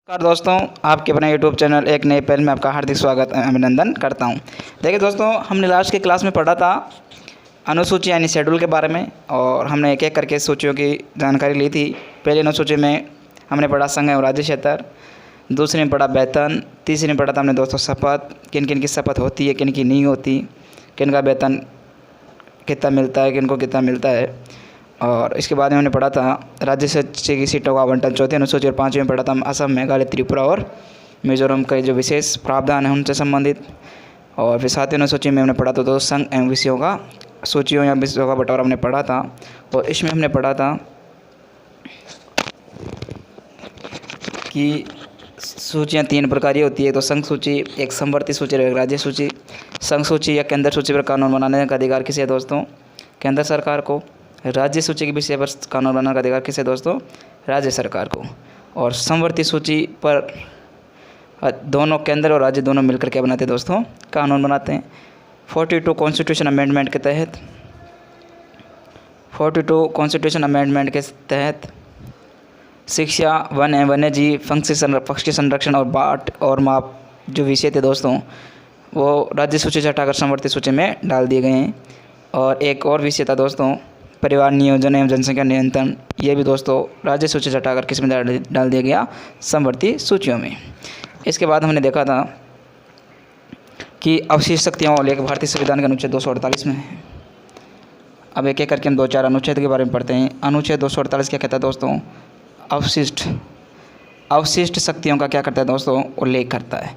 नमस्कार दोस्तों, आपके अपने यूट्यूब चैनल एक नए पहल में आपका हार्दिक स्वागत अभिनंदन करता हूं। देखिए दोस्तों, हमने लास्ट की क्लास में पढ़ा था अनुसूची यानी शेड्यूल के बारे में, और हमने एक एक करके सूचियों की जानकारी ली थी। पहली अनुसूची में हमने पढ़ा संघ एवं राज्य क्षेत्र, दूसरे में पढ़ा वेतन, तीसरे में पढ़ा था हमने दोस्तों शपथ, किन किन की शपथ होती है, किन की नहीं होती, किन का वेतन कितना मिलता है, किन को कितना मिलता है। और इसके बाद में हमने पढ़ा था राज्य सचिव की सीटों का आवंटन, चौथी अनुसूची, और पाँचवीं में पढ़ा था असम, मेघालय, त्रिपुरा और मिजोरम के जो विशेष प्रावधान है उनसे संबंधित। और फिर सातवीं अनुसूची में हमने पढ़ा था तो संघ एवं विषयों का सूचियों या विषयों का बंटवारा हमने पढ़ा था। और इसमें हमने पढ़ा था कि सूचियाँ तीन प्रकार की होती है, तो संघ सूची, एक समवर्ती सूची और एक राज्य सूची। संघ सूची या केंद्र सूची पर कानून बनाने का अधिकार किसे है दोस्तों? केंद्र सरकार को। राज्य सूची के विषय पर कानून बनाने का अधिकार किसे दोस्तों? राज्य सरकार को। और समवर्ती सूची पर दोनों केंद्र और राज्य दोनों मिलकर क्या बनाते हैं दोस्तों? कानून बनाते हैं। 42 कॉन्स्टिट्यूशन अमेंडमेंट के तहत 42 कॉन्स्टिट्यूशन अमेंडमेंट के तहत शिक्षा, वन एवं वन्य जीव, पक्षी संरक्षण और बाट और माप जो विषय थे दोस्तों वो राज्य सूची से हटाकर समवर्ती सूची में डाल दिए गए हैं। और एक और विषय था दोस्तों परिवार नियोजन एवं जनसंख्या नियंत्रण, ये भी दोस्तों राज्य सूची से हटाकर किस में डाल दिया गया? समवर्ती सूचियों में। इसके बाद हमने देखा था कि अवशिष्ट शक्तियों को लेकर भारतीय संविधान का अनुच्छेद 248 में है। अब एक एक करके हम 2-4 अनुच्छेद के बारे में पढ़ते हैं। अनुच्छेद 248 क्या कहता है दोस्तों? अवशिष्ट शक्तियों का क्या करता है दोस्तों? उल्लेख करता है।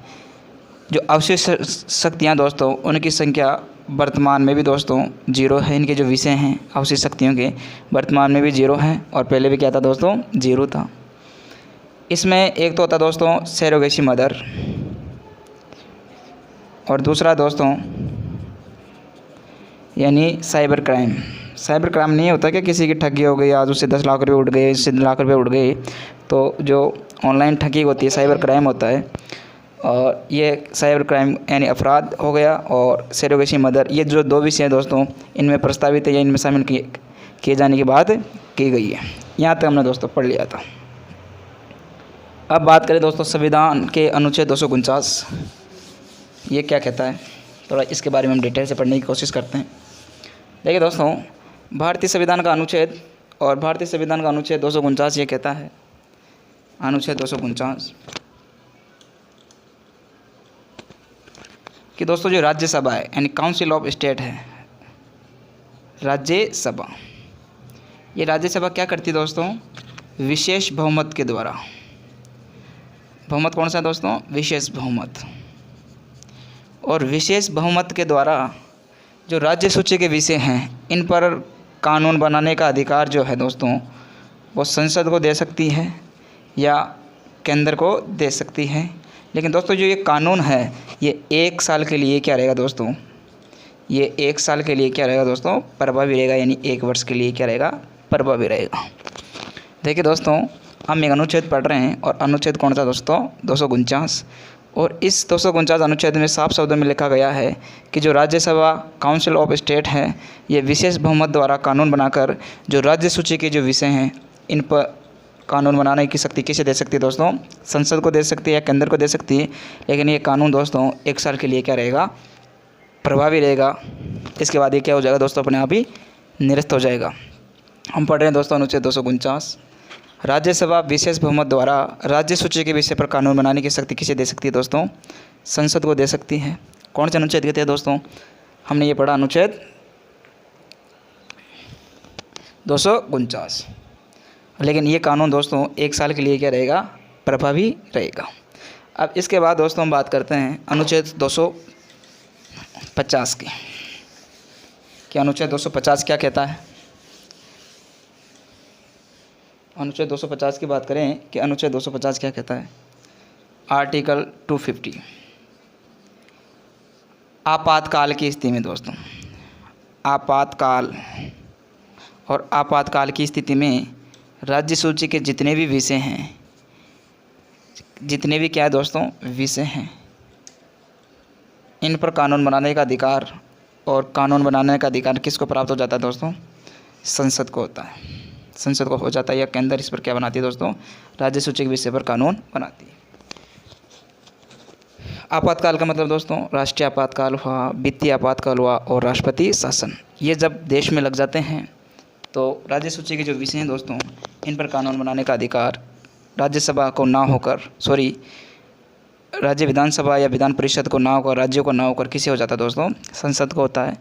जो अवशिष्ट शक्तियाँ दोस्तों उनकी संख्या वर्तमान में भी दोस्तों 0 है। इनके जो विषय हैं अवशिष्ट शक्तियों के वर्तमान में भी 0 हैं, और पहले भी क्या था दोस्तों? 0 था। इसमें एक तो होता दोस्तों सरोगेसी मदर, और दूसरा दोस्तों यानी साइबर क्राइम। साइबर क्राइम नहीं होता कि किसी की ठगी हो गई, आज उससे 10 लाख रुपये उड़ गए, इससे लाख रुपये उड़ गए, तो जो ऑनलाइन ठगी होती है साइबर क्राइम होता है। और ये साइबर क्राइम यानी अपराध हो गया, और सरोगेसी मदर, ये जो 2 विषय हैं दोस्तों इनमें प्रस्तावित है या इनमें शामिल किए जाने की बात की गई है। यहाँ तक हमने दोस्तों पढ़ लिया था। अब बात करें दोस्तों संविधान के अनुच्छेद 249, ये क्या कहता है? थोड़ा इसके बारे में हम डिटेल से पढ़ने की कोशिश करते हैं। देखिए दोस्तों, भारतीय संविधान का अनुच्छेद 249 ये कहता है, अनुच्छेद 249 कि दोस्तों जो राज्यसभा है यानी काउंसिल ऑफ स्टेट है, राज्यसभा, ये राज्यसभा क्या करती है दोस्तों? विशेष बहुमत के द्वारा। बहुमत कौन सा है दोस्तों? विशेष बहुमत। और विशेष बहुमत के द्वारा जो राज्य सूची के विषय हैं इन पर कानून बनाने का अधिकार जो है दोस्तों वो संसद को दे सकती है या केंद्र को दे सकती है। लेकिन दोस्तों जो ये कानून है ये 1 साल के लिए क्या रहेगा दोस्तों? ये 1 साल के लिए क्या रहेगा दोस्तों? प्रभावी रहेगा, यानी 1 वर्ष के लिए क्या रहेगा? प्रभावी रहेगा। देखिए दोस्तों, हम एक अनुच्छेद पढ़ रहे हैं, और अनुच्छेद कौन सा दोस्तों? 249। और इस 249 अनुच्छेद में साफ शब्दों में लिखा गया है कि जो राज्यसभा काउंसिल ऑफ स्टेट है ये विशेष बहुमत द्वारा कानून बनाकर जो राज्य सूची के जो विषय हैं इन पर कानून बनाने की शक्ति किसे दे सकती है दोस्तों? संसद को दे सकती है या केंद्र को दे सकती है। लेकिन ये कानून दोस्तों 1 साल के लिए क्या रहेगा? प्रभावी रहेगा। इसके बाद ये क्या हो जाएगा दोस्तों? अपने आप ही निरस्त हो जाएगा। हम पढ़ रहे हैं दोस्तों अनुच्छेद 249, राज्यसभा विशेष बहुमत द्वारा राज्य सूची के विषय पर कानून बनाने की शक्ति किसे दे सकती है दोस्तों? संसद को दे सकती है। कौन से अनुच्छेद कहते हैं दोस्तों? हमने ये पढ़ा अनुच्छेद 249। लेकिन ये कानून दोस्तों 1 साल के लिए क्या रहेगा? प्रभावी रहेगा। अब इसके बाद दोस्तों हम बात करते हैं अनुच्छेद 250 की, कि अनुच्छेद 250 क्या कहता है? अनुच्छेद 250 की बात करें कि अनुच्छेद 250 क्या कहता है? आर्टिकल 250, आपातकाल की स्थिति में दोस्तों, आपातकाल, और आपातकाल की स्थिति में राज्य सूची के जितने भी विषय हैं, जितने भी क्या है दोस्तों? विषय हैं, इन पर कानून बनाने का अधिकार, और कानून बनाने का अधिकार किसको प्राप्त हो जाता है दोस्तों? संसद को होता है। संसद को हो जाता है या केंद्र इस पर क्या बनाती है दोस्तों? राज्य सूची के विषय पर कानून बनाती है। आपातकाल का मतलब दोस्तों राष्ट्रीय आपातकाल हुआ, वित्तीय आपातकाल हुआ और राष्ट्रपति शासन। ये जब देश में लग जाते हैं तो राज्य सूची के जो विषय हैं दोस्तों, इन पर कानून बनाने का अधिकार राज्यसभा को ना होकर राज्य विधानसभा या विधान परिषद को ना होकर, राज्यों को ना होकर किसे हो जाता है दोस्तों, संसद को होता है।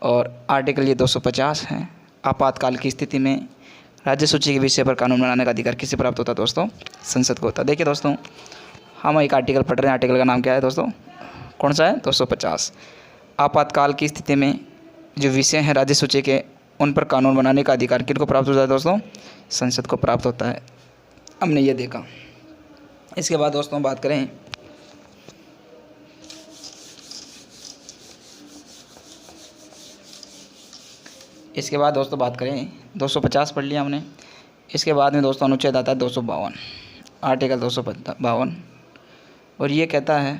और आर्टिकल ये 250 है। आपातकाल की स्थिति में राज्य सूची के विषय पर कानून बनाने का अधिकार किसे प्राप्त होता है दोस्तों, संसद को होता है। देखिए दोस्तों, हम एक आर्टिकल पढ़ रहे हैं। आर्टिकल का नाम क्या है दोस्तों, कौन सा है, 250। आपातकाल की स्थिति में जो विषय हैं राज्य सूची के, उन पर कानून बनाने का अधिकार किनको प्राप्त होता है दोस्तों, संसद को प्राप्त होता है। हमने ये देखा। इसके बाद दोस्तों बात करें इसके बाद दोस्तों बात करें 250 पढ़ लिया हमने। इसके बाद में दोस्तों अनुच्छेद आता है 252, आर्टिकल 252, और ये कहता है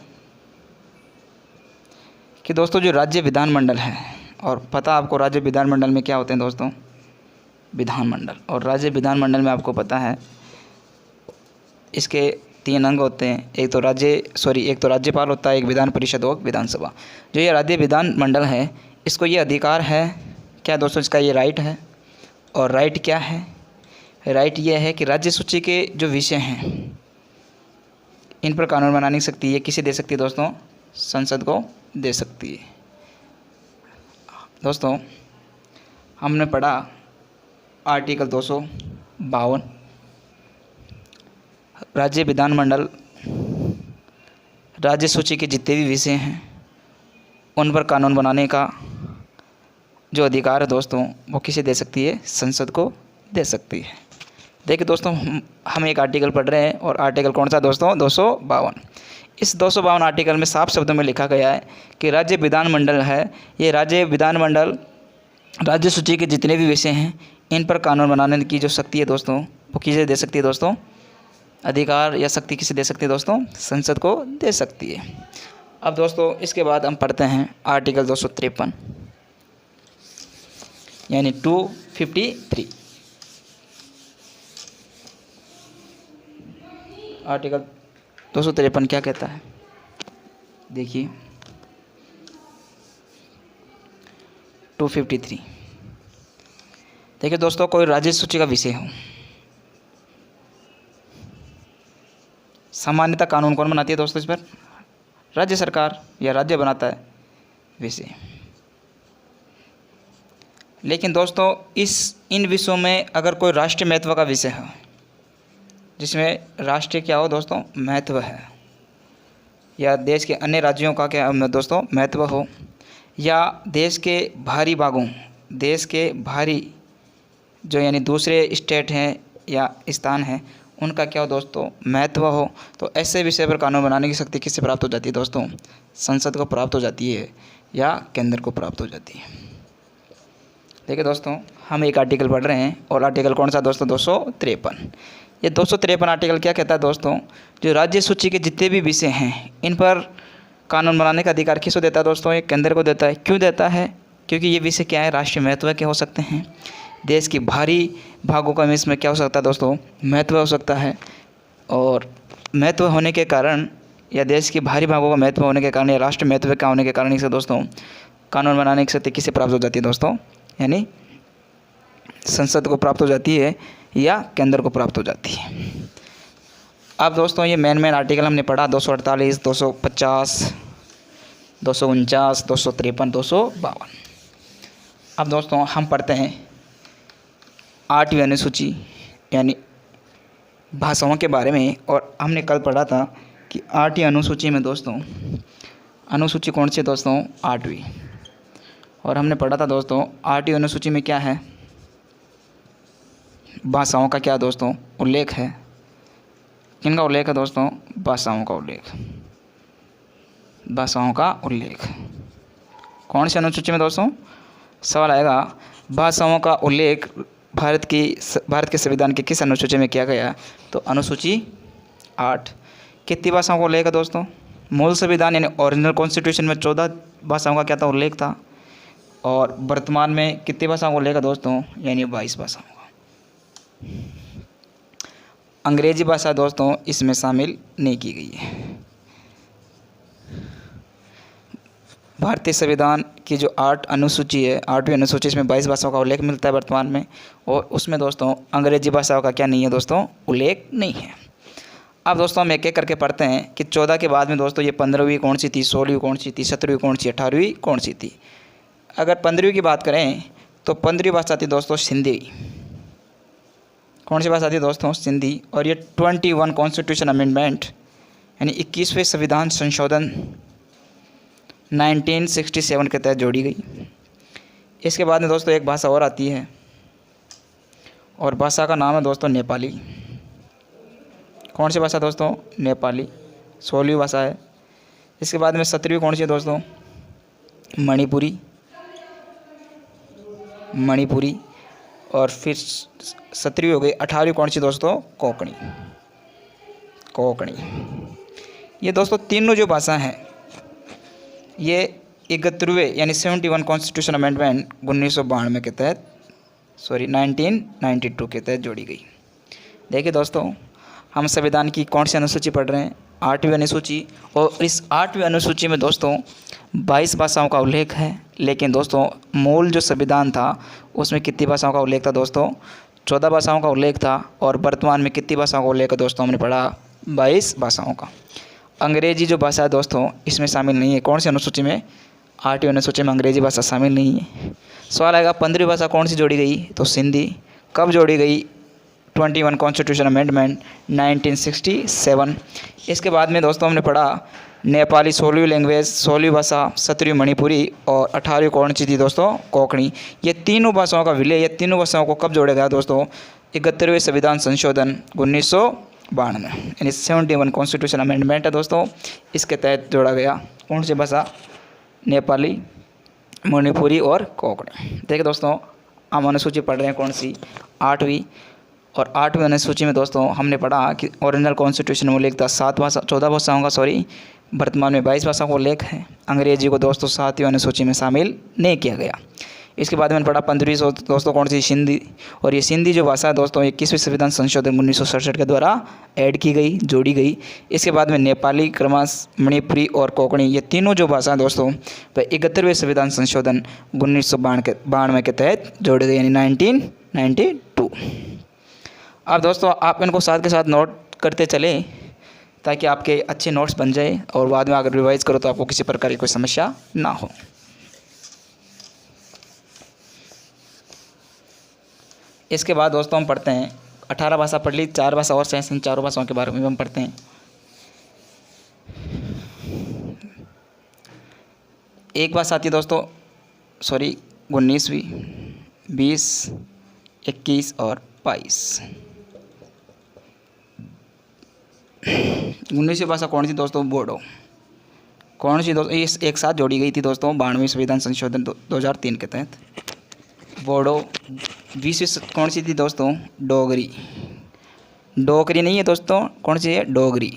कि दोस्तों जो राज्य विधानमंडल है, और पता आपको राज्य विधानमंडल में क्या होते हैं दोस्तों, विधानमंडल। और राज्य विधानमंडल में आपको पता है इसके 3 अंग होते हैं। एक तो राज्यपाल होता है, एक विधान परिषद और विधानसभा। जो ये राज्य विधानमंडल है, इसको ये अधिकार है क्या दोस्तों, इसका ये राइट है। और राइट क्या है, राइट ये है कि राज्य सूची के जो विषय हैं इन पर कानून बनाने की शक्ति ये किसे दे सकती है दोस्तों, संसद को दे सकती है। दोस्तों हमने पढ़ा आर्टिकल 252, राज्य विधानमंडल राज्य सूची के जितने भी विषय हैं उन पर कानून बनाने का जो अधिकार है दोस्तों, वो किसे दे सकती है, संसद को दे सकती है। देखिए दोस्तों, हम एक आर्टिकल पढ़ रहे हैं, और आर्टिकल कौन सा दोस्तों, 252। इस 252 आर्टिकल में साफ शब्दों में लिखा गया है कि राज्य विधानमंडल है, ये राज्य विधानमंडल राज्य सूची के जितने भी विषय हैं इन पर कानून बनाने की जो शक्ति है दोस्तों, वो किसे दे सकती है दोस्तों, अधिकार या शक्ति किसे दे सकती है दोस्तों, संसद को दे सकती है। अब दोस्तों इसके बाद हम पढ़ते हैं आर्टिकल 253 यानी 253। आर्टिकल 253 क्या कहता है, देखिए 253। देखिए दोस्तों, कोई राज्य सूची का विषय हो, सामान्यतः कानून कौन बनाती है दोस्तों, इस पर राज्य सरकार या राज्य बनाता है विषय। लेकिन दोस्तों इन विषयों में अगर कोई राष्ट्रीय महत्व का विषय है, जिसमें राष्ट्रीय क्या हो दोस्तों, महत्व है, या देश के अन्य राज्यों का क्या दोस्तों महत्व हो, या देश के बाहरी भागों, देश के बाहरी जो यानी दूसरे स्टेट हैं या स्थान हैं, उनका क्या हो दोस्तों महत्व हो, तो ऐसे विषय पर कानून बनाने की शक्ति किससे प्राप्त हो जाती है दोस्तों, संसद को प्राप्त हो जाती है या केंद्र को प्राप्त हो जाती है। देखिए दोस्तों, हम एक आर्टिकल पढ़ रहे हैं, और आर्टिकल कौन सा दोस्तों, 253। ये 253 आर्टिकल क्या कहता है दोस्तों, जो राज्य सूची के जितने भी विषय हैं इन पर कानून बनाने का अधिकार किसको देता है दोस्तों, ये केंद्र को देता है। क्यों देता है, क्योंकि ये विषय क्या है, राष्ट्रीय महत्व के हो सकते हैं, देश की बाहरी भागों का इसमें क्या हो सकता है दोस्तों, महत्व हो सकता है। और महत्व होने के कारण, या देश के बाहरी भागों का महत्व होने के कारण, या राष्ट्रीय महत्व का होने के कारण इसे दोस्तों कानून बनाने की शक्ति किसे प्राप्त हो जाती है दोस्तों, यानी संसद को प्राप्त हो जाती है या केंद्र को प्राप्त हो जाती है। अब दोस्तों ये मेन आर्टिकल हमने पढ़ा 248, 250, 249, 253, 252। अब दोस्तों हम पढ़ते हैं 8वीं अनुसूची यानी भाषाओं के बारे में। और हमने कल पढ़ा था कि 8वीं अनुसूची में दोस्तों, अनुसूची कौन सी दोस्तों, 8वीं। और हमने पढ़ा था दोस्तों 8वीं अनुसूची में क्या है, भाषाओं का क्या दोस्तों उल्लेख है। किनका उल्लेख है दोस्तों, भाषाओं का उल्लेख, भाषाओं का उल्लेख। कौन सी अनुसूची में दोस्तों, सवाल आएगा भाषाओं का उल्लेख भारत के संविधान के किस अनुसूची में किया गया, तो अनुसूची 8। कितनी भाषाओं का उल्लेख है दोस्तों, मूल संविधान यानी ओरिजिनल कॉन्स्टिट्यूशन में 14 भाषाओं का क्या था, उल्लेख था। और वर्तमान में कितनी भाषाओं का उल्लेख है दोस्तों, यानी 22 भाषाओं का। अंग्रेजी भाषा दोस्तों इसमें शामिल नहीं की गई है। भारतीय संविधान की जो 8 अनुसूची है, 8वीं अनुसूची, इसमें 22 भाषाओं का उल्लेख मिलता है वर्तमान में, और उसमें दोस्तों अंग्रेजी भाषाओं का क्या नहीं है दोस्तों, उल्लेख नहीं है। अब दोस्तों हम एक एक करके पढ़ते हैं कि 14 के बाद में दोस्तों ये 15वीं कौन सी थी, 16वीं कौन सी थी, 17वीं कौन सी, 18वीं कौन सी थी। अगर 15वीं की बात करें तो 15वीं भाषा थी दोस्तों सिंधी। कौन सी भाषा थी दोस्तों, सिंधी। और ये 21 कॉन्स्टिट्यूशन अमेंडमेंट यानी 21वें संविधान संशोधन 1967 के तहत जोड़ी गई। इसके बाद में दोस्तों एक भाषा और आती है और भाषा का नाम है दोस्तों नेपाली। कौन सी भाषा दोस्तों, नेपाली, 16वीं भाषा है। इसके बाद में 17वीं कौन सी है दोस्तों, मणिपुरी, मणिपुरी। और फिर 17वीं हो गई। 18वीं कौन सी दोस्तों, कोंकणी, कोंकणी। ये दोस्तों तीनों जो भाषा हैं ये 71वें यानी 71 कॉन्स्टिट्यूशन अमेंडमेंट 1992 के तहत 1992 के तहत जोड़ी गई। देखिए दोस्तों हम संविधान की कौन सी अनुसूची पढ़ रहे हैं, 8वीं अनुसूची। और इस 8वीं अनुसूची में दोस्तों 22 भाषाओं का उल्लेख है, लेकिन दोस्तों मूल जो संविधान था उसमें कितनी भाषाओं का उल्लेख था दोस्तों, 14 भाषाओं का उल्लेख था। और वर्तमान में कितनी भाषाओं का उल्लेख है दोस्तों, हमने पढ़ा 22 भाषाओं का। अंग्रेजी जो भाषा है दोस्तों इसमें शामिल नहीं है। कौन सी अनुसूची में, 8वीं अनुसूची में अंग्रेजी भाषा शामिल नहीं है। सवाल आएगा 15वीं भाषा कौन सी जोड़ी गई, तो सिंधी। कब जोड़ी गई, 21 कॉन्स्टिट्यूशन अमेंडमेंट 1967। इसके बाद में दोस्तों हमने पढ़ा नेपाली 16वीं लैंग्वेज, 16वीं भाषा, 17वीं मणिपुरी और 18वीं कौन सी थी दोस्तों, कोंकणी। ये तीनों भाषाओं का विलय, ये तीनों भाषाओं को कब जोड़ा गया दोस्तों, 71वें संविधान संशोधन 1992 यानी 71 कॉन्स्टिट्यूशन अमेंडमेंट है दोस्तों, इसके तहत जोड़ा गया। कौन सी भाषा, नेपाली, मणिपुरी और कोंकणी। देखिए दोस्तों हम अनुसूची पढ़ रहे हैं कौन सी, 8वीं। और 8वीं अनुसूची में दोस्तों हमने पढ़ा कि ओरिजिनल कॉन्स्टिट्यूशन में उल्लेख था 14 भाषाओं का, वर्तमान में 22 भाषाओं का उल्लेख है। अंग्रेजी को दोस्तों 7वीं अनुसूची में शामिल नहीं किया गया। इसके बाद मैंने पढ़ा 15वीं दोस्तों कौन सी, सिंधी। और ये सिंधी जो भाषा है दोस्तों 21वें संविधान संशोधन 1967 के द्वारा ऐड की गई, जोड़ी गई। इसके बाद में नेपाली, क्रमशः मणिपुरी और कोंकणी, ये तीनों जो भाषा है दोस्तों वह 71वें संविधान संशोधन 1992 के तहत जोड़ी गई यानी 1992। अब दोस्तों आप इनको साथ के साथ नोट करते चले ताकि आपके अच्छे नोट्स बन जाए और बाद में अगर रिवाइज़ करो तो आपको किसी प्रकार की कोई समस्या ना हो। इसके बाद दोस्तों हम पढ़ते हैं 18 भाषा पढ़ ली, 4 भाषा और शेष, इन चारों भाषाओं के बारे में हम पढ़ते हैं। एक भाषा आती है दोस्तों 19वीं, 20, 21 और 22। 19वीं भाषा कौन सी दोस्तों, बोडो। कौन सी दोस्तों, ये एक साथ जोड़ी गई थी दोस्तों 92वें संविधान संशोधन 2003 के तहत, बोडो। 20वीं कौन सी थी दोस्तों, डोगरी। डोगरी नहीं है दोस्तों, कौन सी है, डोगरी।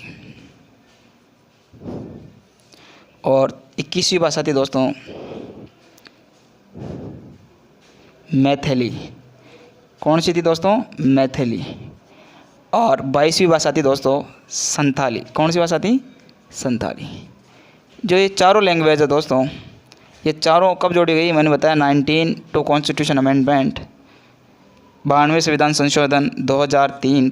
और 21वीं भाषा थी दोस्तों मैथिली। कौन सी थी दोस्तों, मैथिली। और 22वीं भाषा थी दोस्तों संथाली। कौन सी भाषा थी, संथाली। जो ये चारों लैंग्वेज है दोस्तों ये चारों कब जोड़ी गई, मैंने बताया 19 कॉन्स्टिट्यूशन अमेंडमेंट 92वें संविधान संशोधन 2003।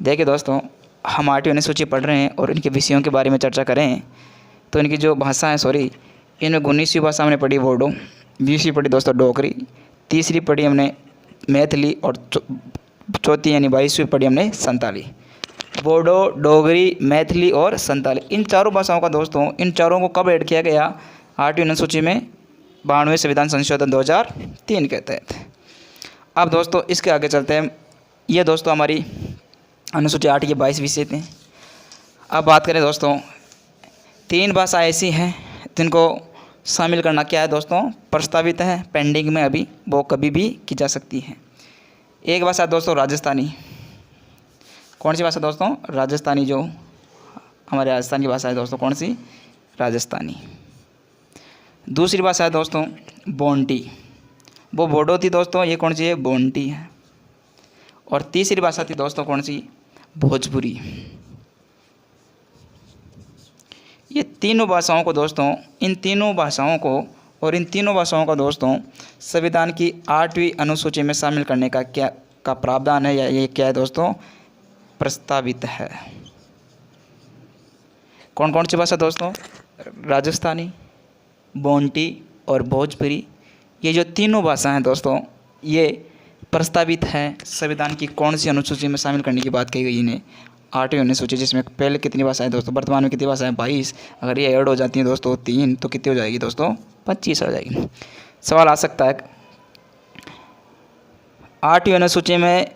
देखिए दोस्तों हम 8वीं अनुसूची पढ़ रहे हैं और इनके विषयों के बारे में चर्चा करें तो इनकी जो भाषा है इनमें 19वीं भाषा हमने पढ़ी बोडो, 20वीं पढ़ी दोस्तों डोगरी, 3री पढ़ी हमने मैथिली और चौथी यानी 22वीं पढ़ी हमने संताली। बोडो, डोगरी, मैथिली और संताली, इन चारों भाषाओं का दोस्तों इन चारों को कब ऐड किया गया, 8वीं अनुसूची में 92वें संविधान संशोधन 2003 के तहत। अब दोस्तों इसके आगे चलते हैं। ये दोस्तों हमारी अनुसूची 8 के 22 विषय थे। अब बात करें दोस्तों 3 भाषा ऐसी हैं जिनको शामिल करना क्या है दोस्तों, प्रस्तावित है, पेंडिंग में अभी, वो कभी भी की जा सकती है। एक भाषा दोस्तों राजस्थानी। कौन सी भाषा दोस्तों, राजस्थानी। जो हमारे राजस्थान की भाषा है दोस्तों कौन सी, राजस्थानी। दूसरी भाषा है दोस्तों बोंटी, वो बोडो थी दोस्तों, ये कौन सी है, बोंटी है। और तीसरी भाषा थी दोस्तों कौन सी, भोजपुरी। तीनों भाषाओं को दोस्तों, इन तीनों भाषाओं को दोस्तों संविधान की 8वीं अनुसूची में शामिल करने का प्रावधान है, या ये क्या है दोस्तों, प्रस्तावित है। कौन कौन सी भाषा दोस्तों, राजस्थानी, बोंटी और भोजपुरी, ये जो तीनों भाषा हैं दोस्तों, ये प्रस्तावित है संविधान की कौन सी अनुसूची में शामिल करने की बात कही गई इन्हें, 8वीं अनुसूची, जिसमें पहले कितनी भाषाएं दोस्तों, वर्तमान में कितनी भाषाएं 22, अगर ये ऐड हो जाती हैं दोस्तों 3 तो कितनी हो जाएगी दोस्तों, 25 हो जाएगी। सवाल आ सकता है 8वीं अनुसूची में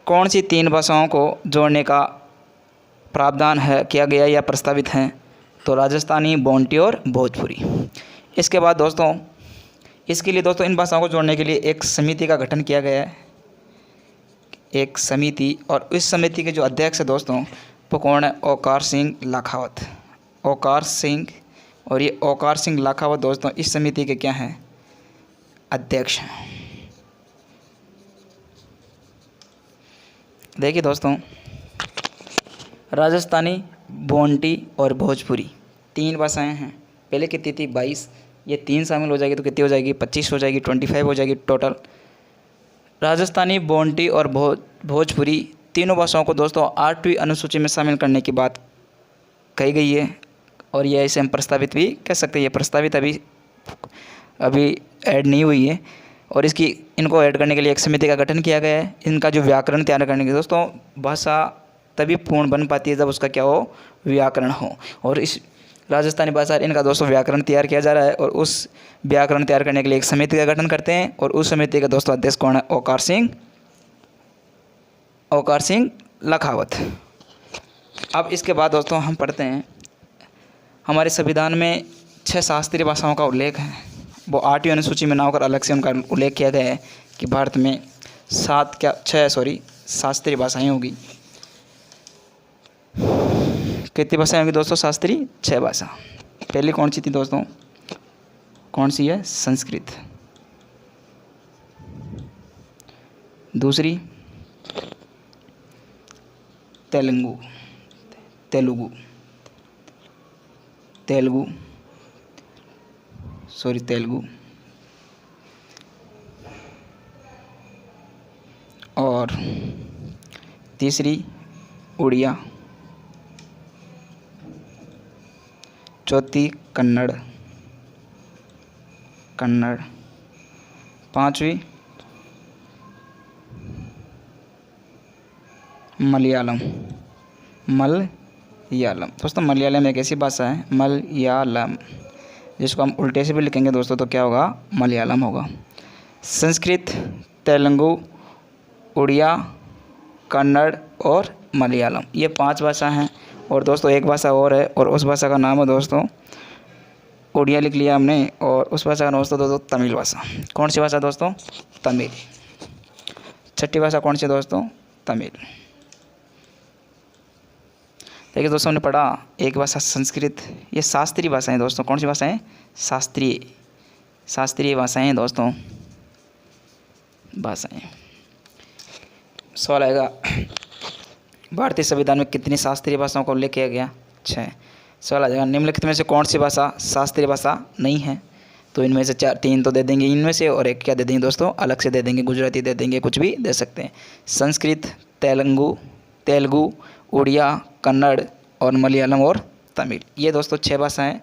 कौन सी 3 भाषाओं को जोड़ने का प्रावधान है, किया गया या प्रस्तावित हैं, तो राजस्थानी, बोंटी और भोजपुरी। इसके बाद दोस्तों, इसके लिए दोस्तों इन भाषाओं को जोड़ने के लिए एक समिति का गठन किया गया है, एक समिति, और इस समिति के जो अध्यक्ष है दोस्तों वो कौन है, ओकार सिंह लाखावत। ओकार सिंह, और ये ओकार सिंह लाखावत दोस्तों इस समिति के क्या हैं, अध्यक्ष हैं। देखिए दोस्तों, राजस्थानी, बोंटी और भोजपुरी 3 भाषाएं हैं। पहले कितनी थी 22, ये 3 शामिल हो जाएगी तो कितनी हो जाएगी, 25 हो जाएगी, 25 हो जाएगी टोटल। राजस्थानी, बोंटी और भोजपुरी तीनों भाषाओं को दोस्तों 8वीं अनुसूची में शामिल करने की बात कही गई है, और ये इसे हम प्रस्तावित भी कह सकते हैं। ये प्रस्तावित अभी ऐड नहीं हुई है, और इनको ऐड करने के लिए एक समिति का गठन किया गया है। इनका जो व्याकरण तैयार करने के दोस्तों, भाषा तभी पूर्ण बन पाती है जब उसका क्या हो, व्याकरण हो, और इस राजस्थानी भाषा इनका दोस्तों व्याकरण तैयार किया जा रहा है, और उस व्याकरण तैयार करने के लिए एक समिति का गठन करते हैं, और उस समिति का दोस्तों अध्यक्ष कौन है, ओकार सिंह लखावत। अब इसके बाद दोस्तों हम पढ़ते हैं, हमारे संविधान में 6 शास्त्रीय भाषाओं का उल्लेख है, वो 8वीं अनुसूची में ना होकर अलग से उनका उल्लेख किया गया है कि भारत में 6 शास्त्रीय भाषाएँ होगी। कितनी भाषाएं होंगी दोस्तों, शास्त्रीय 6 भाषा। पहली कौन सी थी दोस्तों, कौन सी है, संस्कृत। दूसरी तेलुगु, और तीसरी उड़िया, चौथी कन्नड़, 5वीं मलयालम। दोस्तों मलयालम एक ऐसी भाषा है, मलयालम, जिसको हम उल्टे से भी लिखेंगे दोस्तों तो क्या होगा, मलयालम होगा। संस्कृत, तेलुगु, उड़िया, कन्नड़ और मलयालम, ये 5 भाषा हैं। और दोस्तों एक भाषा और है, और उस भाषा का नाम है दोस्तों, उड़िया लिख लिया हमने, और उस भाषा का नाम दोस्तों तमिल भाषा। कौन सी भाषा दोस्तों, तमिल। 6ठी भाषा कौन सी दोस्तों, तमिल। देखिए दोस्तों हमने पढ़ा एक भाषा संस्कृत, ये शास्त्रीय भाषाएं दोस्तों, कौन सी भाषाएं, शास्त्रीय भाषाएं दोस्तों, सवाल आएगा भारतीय संविधान में कितनी शास्त्रीय भाषाओं का उल्लेख किया गया, 6। सवाल आ जाएगा निम्नलिखित में से कौन सी भाषा शास्त्रीय भाषा नहीं है, तो इनमें से 3 तो दे देंगे इनमें से, और एक क्या दे देंगे दोस्तों, अलग से दे देंगे, गुजराती दे देंगे, कुछ भी दे सकते हैं। संस्कृत, तेलुगु, उड़िया, कन्नड़ और मलयालम और तमिल, ये दोस्तों 6 भाषाएँ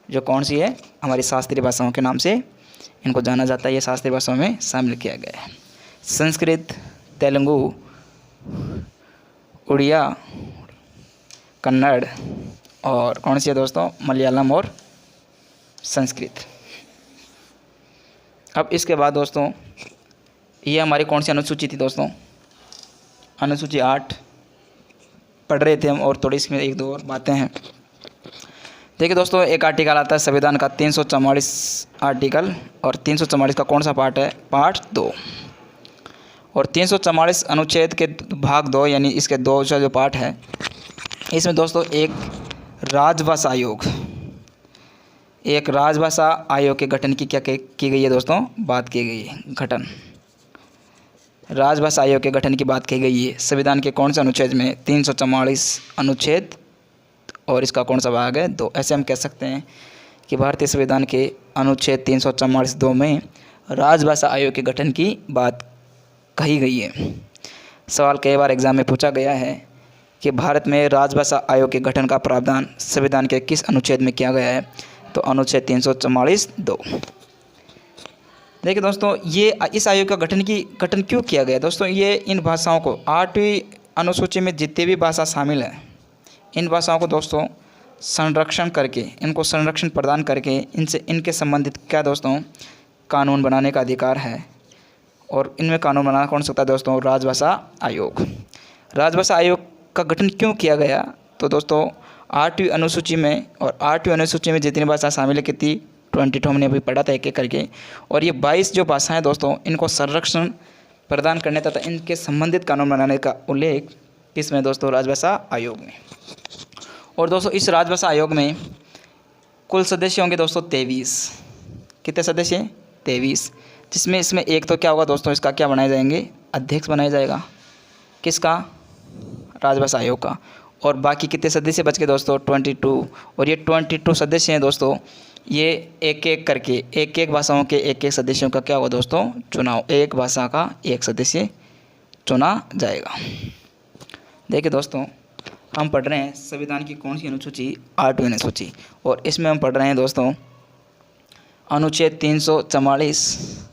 जो कौन सी है, हमारी शास्त्रीय भाषाओं के नाम से इनको जाना जाता है। ये शास्त्रीय भाषाओं में शामिल किया गया है। संस्कृत, तेलुगु, उड़िया, कन्नड़ और कौन सी है दोस्तों, मलयालम और संस्कृत। अब इसके बाद दोस्तों ये हमारी कौन सी अनुसूची थी दोस्तों, अनुसूची 8 पढ़ रहे थे हम, और थोड़ी इसमें 1-2 और बातें हैं। देखिए दोस्तों एक आर्टिकल आता है संविधान का 344 आर्टिकल, और 344 का कौन सा पार्ट है, पार्ट 2, और 344 अनुच्छेद के भाग 2 यानी इसके 2 जो पार्ट है, इसमें दोस्तों एक राजभाषा आयोग के गठन की क्या की गई है दोस्तों, बात की गई है, गठन राजभाषा आयोग के गठन की बात की गई है। संविधान के कौन से अनुच्छेद में, 344 अनुच्छेद और इसका कौन सा भाग है? 2। ऐसे हम कह सकते हैं कि भारतीय संविधान के अनुच्छेद 344(2) में राजभाषा आयोग के गठन की बात कही गई है। सवाल कई बार एग्जाम में पूछा गया है कि भारत में राजभाषा आयोग के गठन का प्रावधान संविधान के किस अनुच्छेद में किया गया है? तो अनुच्छेद 344(2). देखिए दोस्तों, ये इस आयोग का गठन क्यों किया गया? दोस्तों, ये इन भाषाओं को 8वीं अनुसूची में जितनी भी भाषा शामिल है, इन भाषाओं को दोस्तों संरक्षण करके, इनको संरक्षण प्रदान करके इनके संबंधित क्या दोस्तों कानून बनाने का अधिकार है। और इनमें कानून बनाना कौन सकता है दोस्तों? राजभाषा आयोग। राजभाषा आयोग का गठन क्यों किया गया? तो दोस्तों 8वीं अनुसूची में, और 8वीं अनुसूची में जितनी भाषा शामिल है कितनी? 22 हमने अभी पढ़ा था एक एक करके। और ये 22 जो भाषाएं दोस्तों, इनको संरक्षण प्रदान करने तथा इनके संबंधित कानून बनाने का उल्लेख किसमें दोस्तों? राजभाषा आयोग में। और दोस्तों इस राजभाषा आयोग में कुल सदस्य होंगे दोस्तों 23। कितने सदस्य? 23। जिसमें इसमें एक तो क्या होगा दोस्तों, इसका क्या बनाए जाएंगे? अध्यक्ष बनाया जाएगा। किसका? राजभाषा आयोग का। और बाकी कितने सदस्य बच गए दोस्तों? 22। और ये 22 सदस्य हैं दोस्तों, ये एक एक करके एक एक भाषाओं के एक एक सदस्यों का क्या होगा दोस्तों? चुनाव। एक भाषा का एक सदस्य चुना जाएगा। देखिए दोस्तों, हम पढ़ रहे हैं संविधान की कौन सी अनुसूची? 8वीं अनुसूची। और इसमें हम पढ़ रहे हैं दोस्तों अनुच्छेद 344।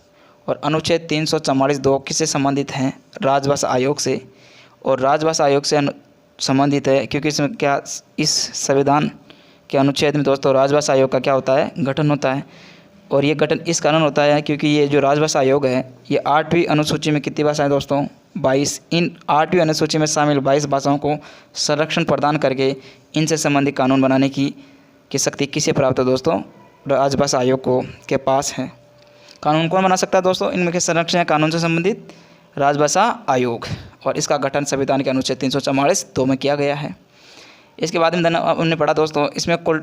और अनुच्छेद 344(2) किससे संबंधित हैं? राजभाषा आयोग से। और राजभाषा आयोग से संबंधित है क्योंकि इसमें क्या, इस संविधान के अनुच्छेद में दोस्तों राजभाषा आयोग का क्या होता है? गठन होता है। और ये गठन इस कारण होता है क्योंकि ये जो राजभाषा आयोग है, ये 8वीं अनुसूची में कितनी भाषाएं दोस्तों? 22। इन 8वीं अनुसूची में शामिल 22 भाषाओं को संरक्षण प्रदान करके इनसे संबंधित कानून बनाने की शक्ति किसे प्राप्त है दोस्तों? राजभाषा आयोग को के पास है। कानून कौन बना सकता है दोस्तों? इनमें के संरक्षण या कानून से संबंधित? राजभाषा आयोग। और इसका गठन संविधान के अनुच्छेद 344(2) में किया गया है। इसके बाद में हमने पढ़ा दोस्तों, इसमें कुल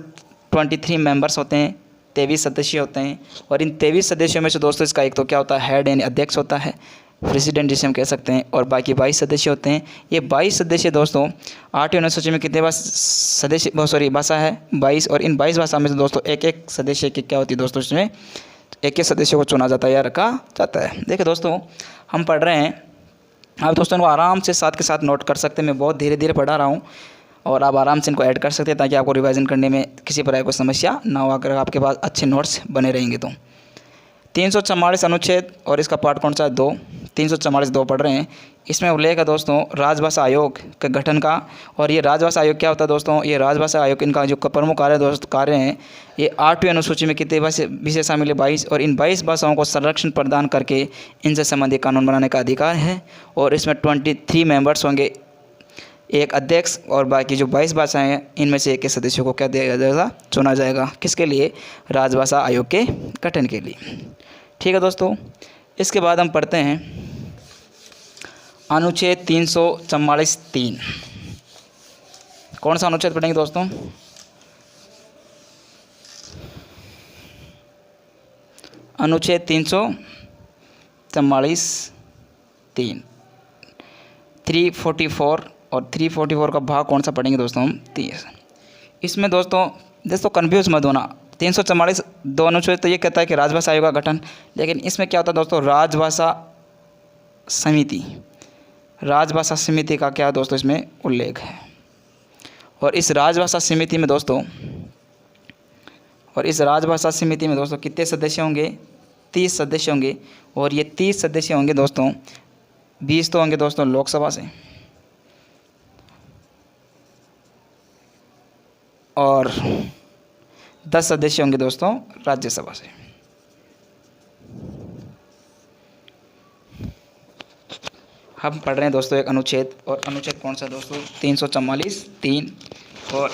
23 मेंबर्स होते हैं, 23 सदस्य होते हैं। और इन 23 सदस्यों में से दोस्तों इसका एक तो क्या होता है? हेड यानी अध्यक्ष होता है, प्रेसिडेंट जिसे हम कह सकते हैं। और बाकी 22 सदस्य होते हैं। ये 22 सदस्य दोस्तों 8वीं अनुसूची में कितने भाषा है? 22। और इन 22 भाषा में से दोस्तों एक एक सदस्य की क्या होती है दोस्तों? इसमें एक एक सदस्य को चुना जाता है या रखा जाता है। देखिए दोस्तों, हम पढ़ रहे हैं, आप दोस्तों इनको आराम से साथ के साथ नोट कर सकते हैं। मैं बहुत धीरे धीरे पढ़ा रहा हूँ और आप आराम से इनको ऐड कर सकते हैं ताकि आपको रिवाइजन करने में किसी प्रकार कोई समस्या ना हो, अगर आपके पास अच्छे नोट्स बने रहेंगे तो। 344 अनुच्छेद और इसका पार्ट कौन सा है? 2। 344(2) पढ़ रहे हैं। इसमें उल्लेख है दोस्तों राजभाषा आयोग के गठन का। और ये राजभाषा आयोग क्या होता है दोस्तों? ये राजभाषा आयोग इनका जो प्रमुख कार्य हैं, ये 8वीं अनुसूची में कितने विषय शामिल है? 22। और इन 22 भाषाओं को संरक्षण प्रदान करके इनसे संबंधित कानून बनाने का अधिकार है। और इसमें 23 मेंबर्स होंगे, एक अध्यक्ष। और बाकी जो 22 भाषाएँ हैं इनमें से एक सदस्यों को क्या दिया जाएगा? चुना जाएगा। किसके लिए? राजभाषा आयोग के गठन के लिए। ठीक है दोस्तों, इसके बाद हम पढ़ते हैं अनुच्छेद 344(3). कौन सा अनुच्छेद पढ़ेंगे दोस्तों? अनुच्छेद 344(3). 344 और 344 का भाग कौन सा पढ़ेंगे दोस्तों? हम 30। इसमें दोस्तों कन्फ्यूज मत होना। 344(2) अनुच्छेद तो ये कहता है कि राजभाषा आयोग का गठन, लेकिन इसमें क्या होता है दोस्तों? राजभाषा समिति का क्या दोस्तों इसमें उल्लेख है। और इस राजभाषा समिति में दोस्तों कितने सदस्य होंगे? 30 सदस्य होंगे। और ये 30 सदस्य होंगे दोस्तों, 20 तो होंगे दोस्तों लोकसभा से और 10 सदस्य होंगे दोस्तों राज्यसभा से। हम पढ़ रहे हैं दोस्तों एक अनुच्छेद, और अनुच्छेद कौन सा दोस्तों? 344(3). और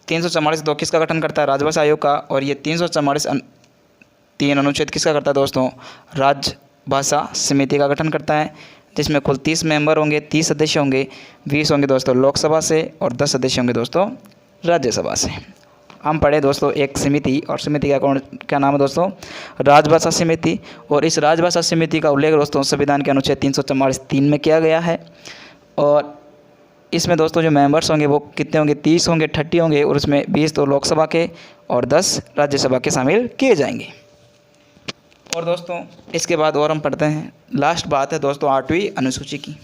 344(2) किसका गठन करता है? राजभाषा आयोग का। और ये 344(3) अनुच्छेद किसका करता है दोस्तों? राजभाषा समिति का गठन करता है, जिसमें कुल 30 मेंबर होंगे, 30 सदस्य होंगे, 20 होंगे दोस्तों लोकसभा से और 10 सदस्य होंगे दोस्तों राज्यसभा से। हम पढ़े दोस्तों एक समिति, और समिति का क्या नाम है दोस्तों? राजभाषा समिति। और इस राजभाषा समिति का उल्लेख दोस्तों संविधान के अनुच्छेद 344(3) में किया गया है। और इसमें दोस्तों जो मेंबर्स होंगे वो कितने होंगे, 30 होंगे, 30 होंगे, और उसमें 20 तो लोकसभा के और 10 राज्यसभा के शामिल किए जाएंगे। और दोस्तों इसके बाद और हम पढ़ते हैं, लास्ट बात है दोस्तों 8वीं अनुसूची की।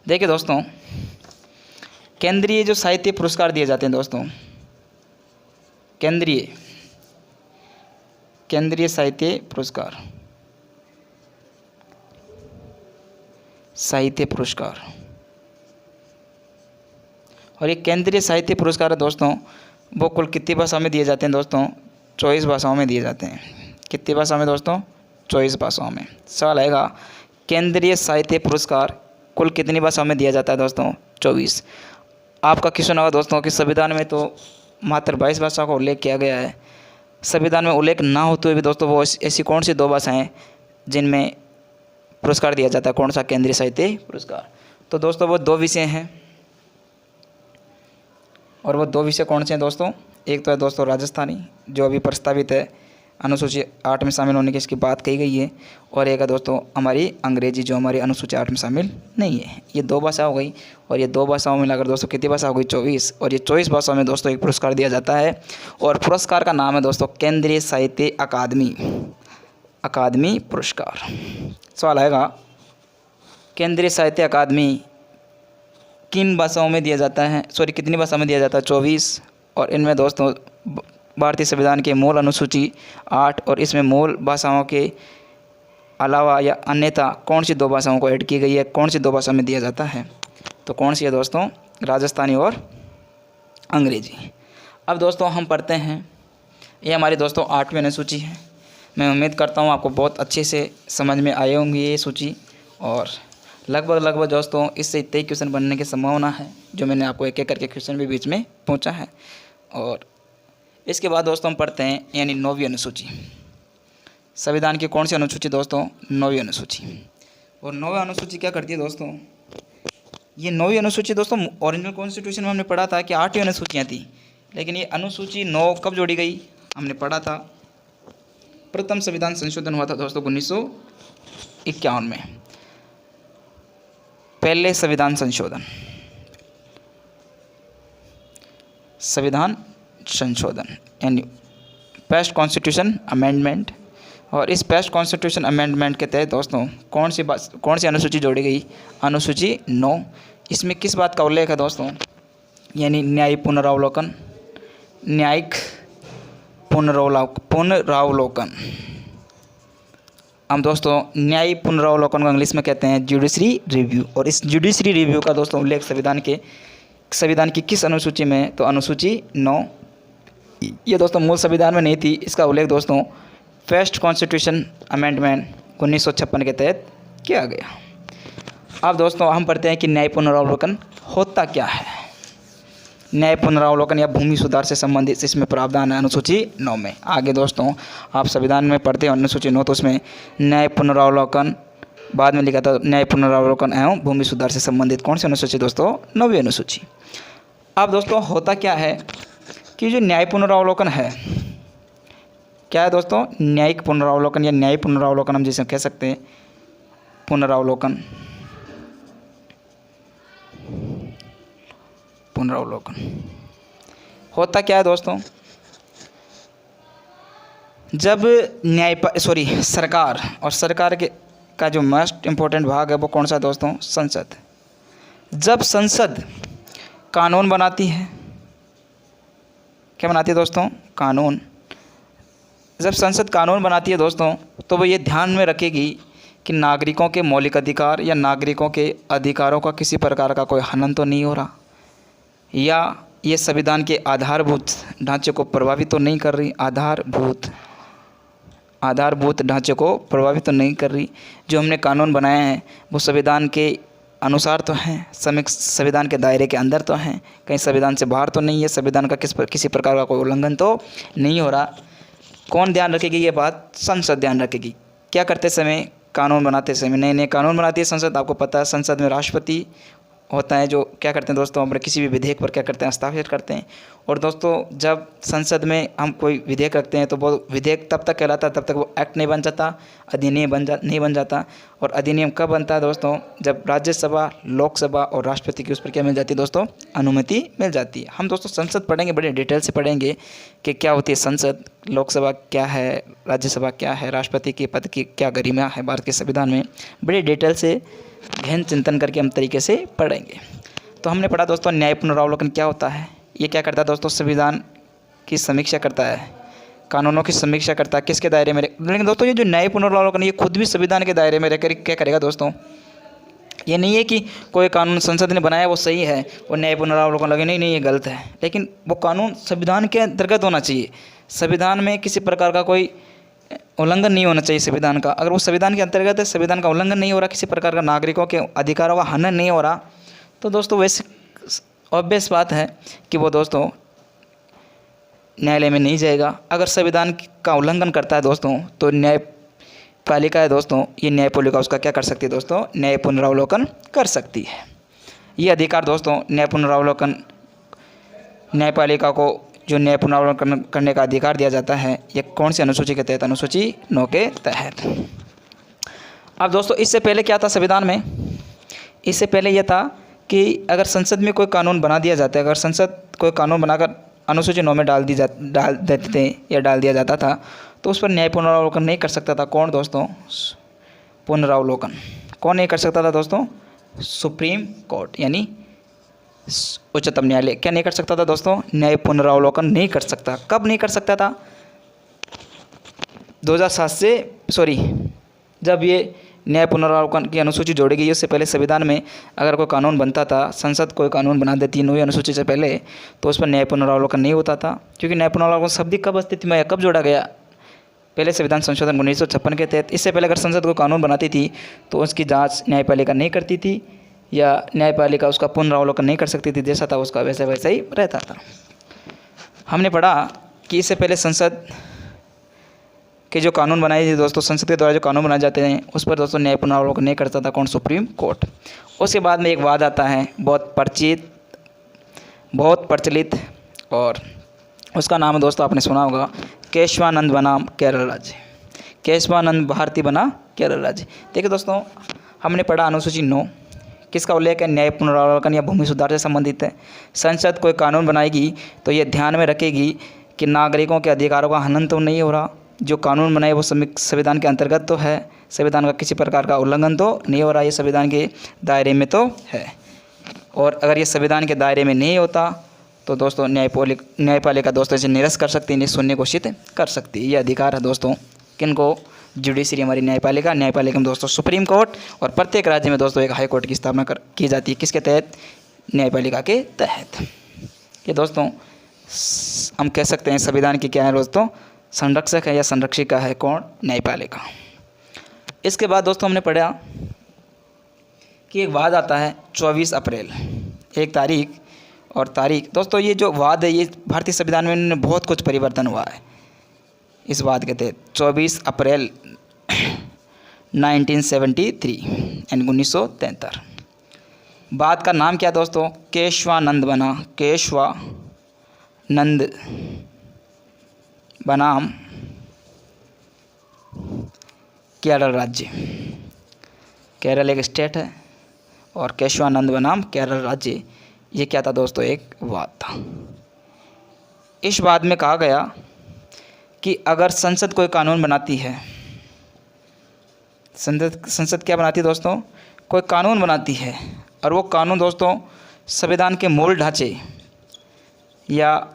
देखिए दोस्तों, केंद्रीय जो साहित्य पुरस्कार दिए जाते हैं दोस्तों, केंद्रीय साहित्य पुरस्कार, और ये केंद्रीय साहित्य पुरस्कार है दोस्तों, वो कुल कितनी भाषाओं में दिए जाते हैं दोस्तों? 24 भाषाओं में दिए जाते हैं। कितनी भाषाओं में दोस्तों? 24 भाषाओं में। सवाल आएगा, केंद्रीय साहित्य पुरस्कार कुल कितनी भाषाओं में दिया जाता है दोस्तों? 24। आपका क्वेश्चन होगा दोस्तों कि संविधान में तो मात्र 22 भाषाओं का उल्लेख किया गया है। संविधान में उल्लेख ना होते हुए भी दोस्तों वो ऐसी कौन सी 2 भाषाएं हैं जिनमें पुरस्कार दिया जाता है? कौन सा केंद्रीय साहित्य पुरस्कार? तो दोस्तों वो 2 विषय हैं, और वो 2 विषय कौन से हैं दोस्तों? एक तो है दोस्तों राजस्थानी, जो अभी प्रस्तावित है, अनुसूची 8 में शामिल होने की इसकी बात कही गई है, और एक है दोस्तों हमारी अंग्रेजी, जो हमारी अनुसूची 8 में शामिल नहीं है। ये 2 भाषा हो गई, और ये 2 भाषाओं में मिलाकर दोस्तों कितनी भाषा हो गई? 24। और ये 24 भाषाओं में दोस्तों एक पुरस्कार दिया जाता है, और पुरस्कार का नाम है दोस्तों केंद्रीय साहित्य अकादमी पुरस्कार। सवाल आएगा, केंद्रीय साहित्य अकादमी किन भाषाओं में दिया जाता है? कितनी भाषा में दिया जाता है? 24। और इनमें दोस्तों भारतीय संविधान के मूल अनुसूची 8 और इसमें मूल भाषाओं के अलावा या अन्यथा कौन सी 2 भाषाओं को ऐड की गई है? कौन सी 2 भाषा में दिया जाता है? तो कौन सी है दोस्तों? राजस्थानी और अंग्रेजी। अब दोस्तों हम पढ़ते हैं, ये हमारी दोस्तों 8वीं अनुसूची है। मैं उम्मीद करता हूँ आपको बहुत अच्छे से समझ में आए होंगे ये सूची, और लगभग दोस्तों इससे इतने ही क्वेश्चन बनने की संभावना है, जो मैंने आपको एक एक करके क्वेश्चन भी बीच में पहुँचा है। और इसके बाद दोस्तों हम पढ़ते हैं यानी 9वीं अनुसूची। संविधान की कौन सी अनुसूची दोस्तों? 9वीं अनुसूची। और 9वीं अनुसूची क्या करती है दोस्तों? ये 9वीं अनुसूची दोस्तों ओरिजिनल कॉन्स्टिट्यूशन में हमने पढ़ा था कि 8वीं अनुसूचियाँ थी, लेकिन ये अनुसूची 9 कब जोड़ी गई? हमने पढ़ा था प्रथम संविधान संशोधन हुआ था दोस्तों 1951 में। पहले संविधान संशोधन यानी पेस्ट कॉन्स्टिट्यूशन अमेंडमेंट, और इस पेस्ट कॉन्स्टिट्यूशन अमेंडमेंट के तहत दोस्तों कौन सी अनुसूची जोड़ी गई? अनुसूची 9। इसमें किस बात का उल्लेख है दोस्तों? यानी न्यायिक पुनरावलोकन। हम दोस्तों न्यायिक पुनरावलोकन को इंग्लिश में कहते हैं जुडिशरी रिव्यू, और इस जुडिशरी रिव्यू का दोस्तों उल्लेख संविधान की किस अनुसूची में? तो अनुसूची 9। ये दोस्तों मूल संविधान में नहीं थी, इसका उल्लेख दोस्तों फर्स्ट कॉन्स्टिट्यूशन अमेंडमेंट 1956 के तहत किया गया। अब दोस्तों हम पढ़ते हैं कि न्याय पुनरावलोकन होता क्या है। न्याय पुनरावलोकन या भूमि सुधार से संबंधित इसमें प्रावधान है अनुसूची 9 में। आगे दोस्तों आप संविधान में पढ़ते हैं अनुसूची 9, तो उसमें न्याय पुनरावलोकन बाद में लिखा था, न्याय पुनरावलोकन एवं भूमि सुधार से संबंधित कौन सी अनुसूची दोस्तों? 9वीं अनुसूची। अब दोस्तों होता क्या है कि जो न्याय पुनरावलोकन है, क्या है दोस्तों? न्यायिक पुनरावलोकन या न्यायिक पुनरावलोकन हम जिसे कह सकते हैं, पुनरावलोकन होता क्या है दोस्तों? जब सरकार का जो मोस्ट इम्पोर्टेंट भाग है वो कौन सा दोस्तों? संसद। जब संसद कानून बनाती है, क्या बनाती है दोस्तों? कानून। जब संसद कानून बनाती है दोस्तों, तो वो ये ध्यान में रखेगी कि नागरिकों के मौलिक अधिकार या नागरिकों के अधिकारों का किसी प्रकार का कोई हनन तो नहीं हो रहा, या ये संविधान के आधारभूत ढांचे को प्रभावित तो नहीं कर रही, आधारभूत ढांचे को प्रभावित तो नहीं कर रही। जो हमने कानून बनाए हैं वो संविधान के अनुसार तो हैं, संविधान के दायरे के अंदर तो हैं, कहीं संविधान से बाहर तो नहीं है, संविधान का किसी प्रकार का कोई उल्लंघन तो नहीं हो रहा। कौन ध्यान रखेगी ये बात? संसद ध्यान रखेगी। क्या करते समय? कानून बनाते समय नए नए कानून बनाती है संसद। आपको पता है संसद में राष्ट्रपति होता है जो क्या करते हैं दोस्तों, हमारे किसी भी विधेयक पर क्या करते हैं, हस्ताक्षर करते हैं। और दोस्तों जब संसद में हम कोई विधेयक रखते हैं तो वो विधेयक तब तक कहलाता है तब तक वो एक्ट नहीं बन जाता, अधिनियम नहीं बन जाता। और अधिनियम कब बनता है दोस्तों, जब राज्यसभा, लोकसभा और राष्ट्रपति की उस पर क्या मिल जाती है दोस्तों, अनुमति मिल जाती है। हम दोस्तों संसद पढ़ेंगे, बड़े डिटेल से पढ़ेंगे कि क्या होती है संसद, लोकसभा क्या है, राज्यसभा क्या है, राष्ट्रपति के पद की क्या गरिमा है भारत के संविधान में, बड़े डिटेल से गहन चिंतन करके हम तरीके से पढ़ेंगे। तो हमने पढ़ा दोस्तों न्याय पुनरावलोकन क्या होता है। ये क्या करता है दोस्तों, संविधान की समीक्षा करता है, कानूनों की समीक्षा करता है, किसके दायरे में। लेकिन दोस्तों ये जो न्याय पुनरावलोकन ये खुद भी संविधान के दायरे में रहकर क्या करेगा दोस्तों, ये नहीं है कि कोई कानून संसद ने बनाया वो सही है और न्याय पुनरावलोकन लगे, नहीं ये गलत है। लेकिन वो कानून संविधान के अंतर्गत होना चाहिए, संविधान में किसी प्रकार का कोई उल्लंघन नहीं होना चाहिए संविधान का। अगर वो संविधान के अंतर्गत है, संविधान का उल्लंघन नहीं हो रहा, किसी प्रकार का नागरिकों के अधिकारों का हनन नहीं हो रहा, तो दोस्तों वैसे ऑब्वियस बात है कि वो दोस्तों न्यायालय में नहीं जाएगा। अगर संविधान का उल्लंघन करता है दोस्तों तो न्यायपालिका है दोस्तों, ये न्यायपालिका उसका क्या कर सकती है दोस्तों, न्याय पुनरावलोकन कर सकती है। ये अधिकार दोस्तों न्याय पुनरावलोकन, न्यायपालिका को जो न्याय पुनरावलोकन करने का अधिकार दिया जाता है, ये कौन सी अनुसूची के तहत, अनुसूची 9 के तहत। अब दोस्तों इससे पहले क्या था संविधान में, इससे पहले यह था कि अगर संसद में कोई कानून बना दिया जाता है, अगर संसद कोई कानून बनाकर अनुसूची 9 में डाल देते थे या डाल दिया जाता था, तो उस पर न्याय पुनरावलोकन नहीं कर सकता था। कौन दोस्तों, पुनरावलोकन कौन नहीं कर सकता था दोस्तों, सुप्रीम कोर्ट यानी उच्चतम न्यायालय क्या नहीं कर सकता था दोस्तों, न्याय पुनरावलोकन नहीं कर सकता। कब नहीं कर सकता था, 2007 से जब ये न्याय पुनरावलोकन की अनुसूची जोड़ी गई, उससे पहले संविधान में अगर कोई कानून बनता था, संसद कोई कानून बना देती 9वीं अनुसूची से पहले, तो उस पर न्याय पुनरावलोकन नहीं होता था। क्योंकि न्याय पुनरावलोकन शब्द कब अस्तित्व में, कब जोड़ा गया, पहले संविधान संशोधन 1956 के तहत। इससे पहले अगर संसद को कानून बनाती थी तो उसकी जाँच न्यायपालिका नहीं करती थी या न्यायपालिका उसका पुनरावलोकन नहीं कर सकती थी, जैसा था उसका वैसा वैसा ही रहता था। हमने पढ़ा कि इससे पहले संसद के जो कानून बनाए थे दोस्तों, संसद के द्वारा जो कानून बनाए जाते हैं उस पर दोस्तों न्याय पुनरावलोकन नहीं करता था। कौन, सुप्रीम कोर्ट। उसके बाद में एक वाद आता है बहुत प्रचलित और उसका नाम दोस्तों आपने सुना होगा, केशवानंद बनाम केरल राज्य। केशवानंद भारती बना केरल राज्य। देखिए दोस्तों हमने पढ़ा अनुसूची 9 किसका उल्लेख है, न्याय पुनरावलोकन या भूमि सुधार से संबंधित है। संसद कोई कानून बनाएगी तो ये ध्यान में रखेगी कि नागरिकों के अधिकारों का हनन तो नहीं हो रहा, जो कानून बनाए वो संविधान के अंतर्गत तो है, संविधान का किसी प्रकार का उल्लंघन तो नहीं हो रहा, ये संविधान के दायरे में तो है। और अगर ये संविधान के दायरे में नहीं होता तो दोस्तों न्यायपालिका दोस्तों इसे निरस्त कर सकती है, निःशून्य घोषित कर सकती है। ये अधिकार है दोस्तों किनको, जुडिशरी हमारी न्यायपालिका में दोस्तों सुप्रीम कोर्ट, और प्रत्येक राज्य में दोस्तों एक हाई कोर्ट की स्थापना की जाती है, किसके तहत, न्यायपालिका के तहत। ये दोस्तों हम कह सकते हैं संविधान की क्या है दोस्तों, संरक्षक है या संरक्षिका है, कौन, न्यायपालिका। इसके बाद दोस्तों हमने पढ़ा कि एक वाद आता है 24 अप्रैल, एक तारीख और तारीख। दोस्तों ये जो वाद है ये भारतीय संविधान में बहुत कुछ परिवर्तन हुआ है इस वाद के तहत। 24 अप्रैल 1973 यानी 1973। वाद का नाम क्या दोस्तों, केशवानंद बना, केशवानंद बनाम केरल राज्य। केरल एक स्टेट है और केशवानंद बनाम केरल राज्य, ये क्या था दोस्तों, एक वाद था। इस वाद में कहा गया कि अगर संसद कोई कानून बनाती है, संसद क्या बनाती है दोस्तों, कोई कानून बनाती है और वो कानून दोस्तों संविधान के मूल ढांचे या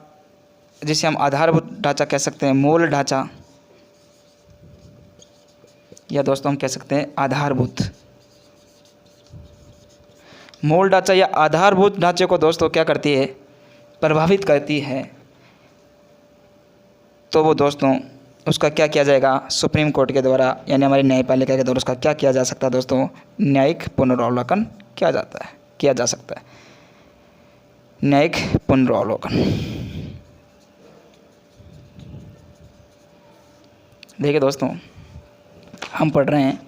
जिसे हम आधारभूत ढांचा कह सकते हैं, मूल ढांचा, या दोस्तों हम कह सकते हैं आधारभूत, मूल ढांचा या आधारभूत ढांचे को दोस्तों क्या करती है, प्रभावित करती है, तो वो दोस्तों उसका क्या किया जाएगा, सुप्रीम कोर्ट के द्वारा यानी हमारी न्यायपालिका के द्वारा उसका क्या किया जा सकता है दोस्तों, न्यायिक पुनरावलोकन किया जा सकता है, न्यायिक पुनरावलोकन। देखिए दोस्तों हम पढ़ रहे हैं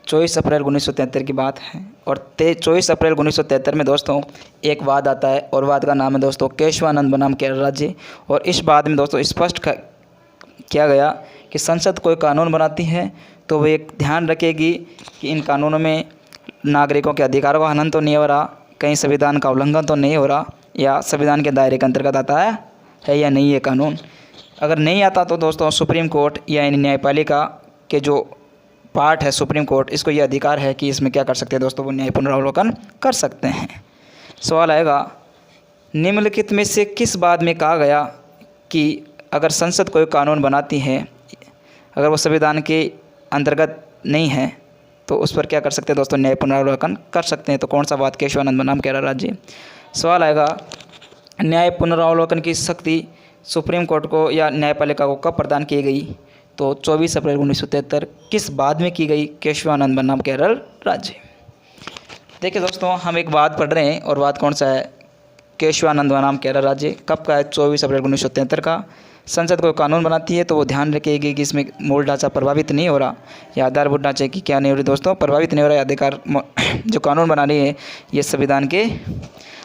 24 अप्रैल 1973 की बात है। और 24 अप्रैल 1973 में दोस्तों एक वाद आता है और वाद का नाम है दोस्तों केशवानंद बनाम केरल राज्य। और इस वाद में दोस्तों स्पष्ट किया गया कि संसद कोई कानून बनाती है तो वो एक ध्यान रखेगी कि इन कानूनों में नागरिकों के अधिकारों का हनन तो नहीं हो रहा, कहीं संविधान का उल्लंघन तो नहीं हो रहा, या संविधान के दायरे के अंतर्गत आता है या नहीं ये कानून। अगर नहीं आता तो दोस्तों सुप्रीम कोर्ट या न्यायपालिका के जो पार्ट है सुप्रीम कोर्ट, इसको ये अधिकार है कि इसमें क्या कर सकते हैं दोस्तों, वो न्याय पुनरावलोकन कर सकते हैं। सवाल आएगा निम्नलिखित में से किस बात में कहा गया कि अगर संसद कोई कानून बनाती है, अगर वो संविधान के अंतर्गत नहीं है तो उस पर क्या कर सकते हैं दोस्तों, न्याय पुनरावलोकन कर सकते हैं। तो कौन सा बात केशवानंद बनाम केरल राज्य। सवाल आएगा न्याय पुनरावलोकन की शक्ति सुप्रीम कोर्ट को या न्यायपालिका को कब प्रदान की गई, तो 24 अप्रैल 1973 किस बाद में की गई, केशवानंद बनाम केरल राज्य। देखिए दोस्तों हम एक वाद पढ़ रहे हैं और वाद कौन सा है, केशवानंद बनाम केरल राज्य। कब का है, 24 अप्रैल 1973 का। संसद कोई कानून बनाती है तो वो ध्यान रखेगी कि इसमें मूल ढांचा प्रभावित नहीं हो रहा या आधारभूत ढांचे की क्या नहीं हो रही दोस्तों, प्रभावित नहीं हो रहा है। अधिकार जो कानून बना रही है ये संविधान के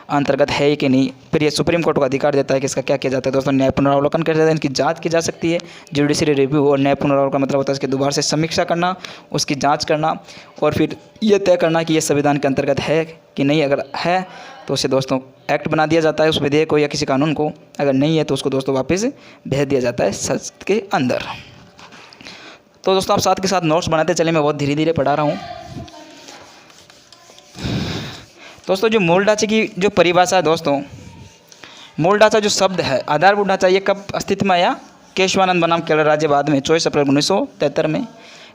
अंतर्गत है कि नहीं। फिर ये सुप्रीम कोर्ट को अधिकार देता है कि इसका क्या किया जाता है दोस्तों, न्याय पुनरावलोकन किया जाता है, इनकी जांच की जा सकती है। जुडिशरी रिव्यू और न्याय पुनरावलोकन का मतलब होता है इसके दोबारा से समीक्षा करना, उसकी जांच करना और फिर ये तय करना कि ये संविधान के अंतर्गत है कि नहीं। अगर है तो उसे दोस्तों एक्ट बना दिया जाता है उस विधेयक को या किसी कानून को, अगर नहीं है तो उसको दोस्तों वापस भेज दिया जाता है संसद के अंदर। तो दोस्तों आप साथ के साथ नोट्स बनाते चले, मैं बहुत धीरे धीरे पढ़ा रहा हूँ। दोस्तों जो मूल ढांचे की जो परिभाषा है दोस्तों, मूल ढांचा जो शब्द है, आधारभूत ढांचा, ये कब अस्तित्व में आया, केशवानंद बनाम केरल राज्य बाद में 24 अप्रैल 1973 में।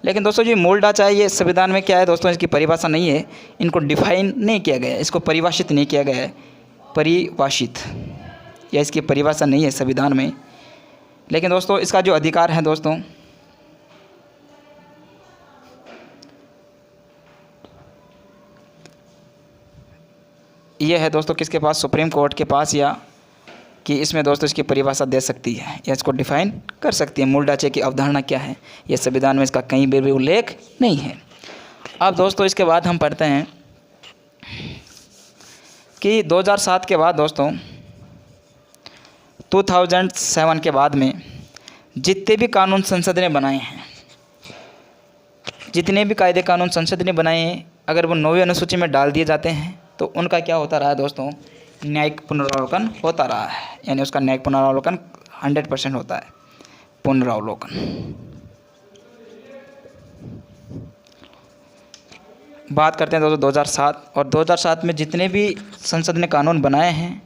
लेकिन दोस्तों जो मूल ढांचा है ये संविधान में क्या है दोस्तों, इसकी परिभाषा नहीं है, इनको डिफाइन नहीं किया गया है, इसको परिभाषित नहीं किया गया है, परिभाषित या इसकी परिभाषा नहीं है संविधान में। लेकिन दोस्तों इसका जो अधिकार है दोस्तों, ये है दोस्तों किसके पास, सुप्रीम कोर्ट के पास, या कि इसमें दोस्तों इसकी परिभाषा दे सकती है या इसको डिफाइन कर सकती है। मूल ढांचे की अवधारणा क्या है, ये संविधान में इसका कहीं भी उल्लेख नहीं है। अब दोस्तों इसके बाद हम पढ़ते हैं कि 2007 के बाद दोस्तों 2007 के बाद में जितने भी कानून संसद ने बनाए हैं, जितने भी कायदे कानून संसद ने बनाए हैं, अगर वो 9वीं अनुसूची में डाल दिए जाते हैं तो उनका क्या होता रहा है दोस्तों, न्यायिक पुनरावलोकन होता रहा है, यानी उसका न्यायिक पुनरावलोकन 100% होता है। पुनरावलोकन बात करते हैं दोस्तों 2007, और 2007 में जितने भी संसद ने कानून बनाए हैं,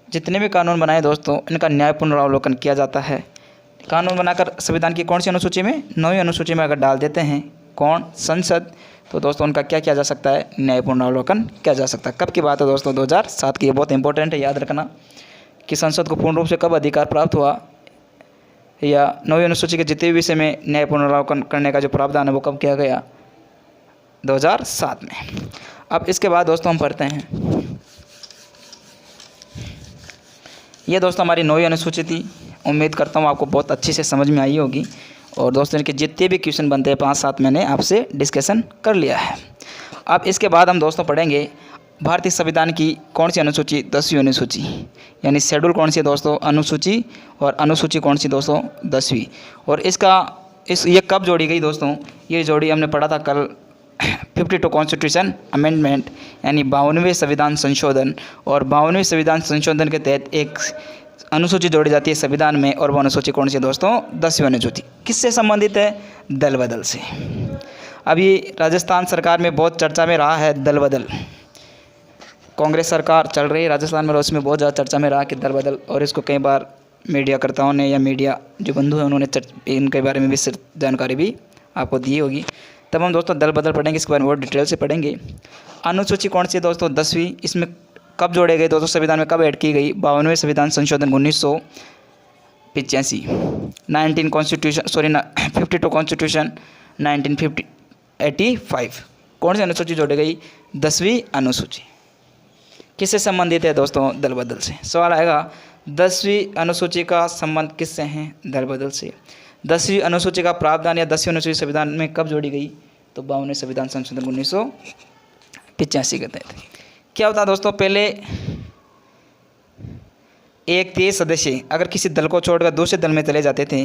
जितने भी कानून बनाए दोस्तों, इनका न्याय पुनरावलोकन किया जाता है। कानून बनाकर संविधान की कौन सी अनुसूची में, 9वीं अनुसूची में अगर डाल देते हैं कौन, संसद, तो दोस्तों उनका क्या किया जा सकता है, न्याय पुनरावलोकन किया जा सकता है। कब की बात है दोस्तों, 2007 की। ये बहुत इंपॉर्टेंट है, याद रखना कि संसद को पूर्ण रूप से कब अधिकार प्राप्त हुआ, या 9वीं अनुसूची के जितने भी विषय में न्याय पुनरावलोकन करने का जो प्रावधान है वो कब किया गया, 2007 में। अब इसके बाद दोस्तों हम पढ़ते हैं, ये दोस्तों हमारी 9वीं अनुसूची थी। उम्मीद करता हूँ आपको बहुत अच्छी से समझ में आई होगी। और दोस्तों इनके जितने भी क्वेश्चन बनते हैं 5-7 मैंने आपसे डिस्कशन कर लिया है। अब इसके बाद हम दोस्तों पढ़ेंगे भारतीय संविधान की कौन सी अनुसूची, 10वीं अनुसूची, यानी शेड्यूल कौन सी है दोस्तों, अनुसूची, और अनुसूची कौन सी दोस्तों, 10वीं। और ये कब जोड़ी गई दोस्तों, ये जोड़ी हमने पढ़ा था कल, 52 कॉन्स्टिट्यूशन अमेंडमेंट, यानी 52वें संविधान संशोधन। और 52वें संविधान संशोधन के तहत एक अनुसूची जोड़ी जाती है संविधान में, और वो अनुसूची कौन सी है दोस्तों, 10वीं अनुसूची। किससे संबंधित है, दल बदल से। अभी राजस्थान सरकार में बहुत चर्चा में रहा है दल बदल, कांग्रेस सरकार चल रही है राजस्थान में, और उसमें बहुत ज़्यादा चर्चा में रहा कि दल बदल, और इसको कई बार मीडियाकर्ताओं ने या मीडिया जो बंधु हैं उन्होंने इनके बारे में भी जानकारी भी आपको दी होगी। तब हम दोस्तों दल बदल पढ़ेंगे, इसके बारे में और डिटेल से पढ़ेंगे। अनुसूची कौन सी है दोस्तों, 10वीं। इसमें कब जोड़े गए दोस्तों, संविधान में कब ऐड की गई, 52वें संविधान संशोधन 1985, 52 कॉन्स्टिट्यूशन 1985। कौन सी अनुसूची जोड़ी गई, 10वीं अनुसूची। किससे संबंधित है दोस्तों, दल बदल से। सवाल आएगा 10वीं अनुसूची का संबंध किससे है, दल बदल से। 10वीं अनुसूची का प्रावधान या 10वीं अनुसूची संविधान में कब जोड़ी गई, तो 52वें संविधान संशोधन 1985 के तहत क्या होता है दोस्तों, पहले एक तिहाई सदस्य अगर किसी दल को छोड़कर दूसरे दल में चले जाते थे,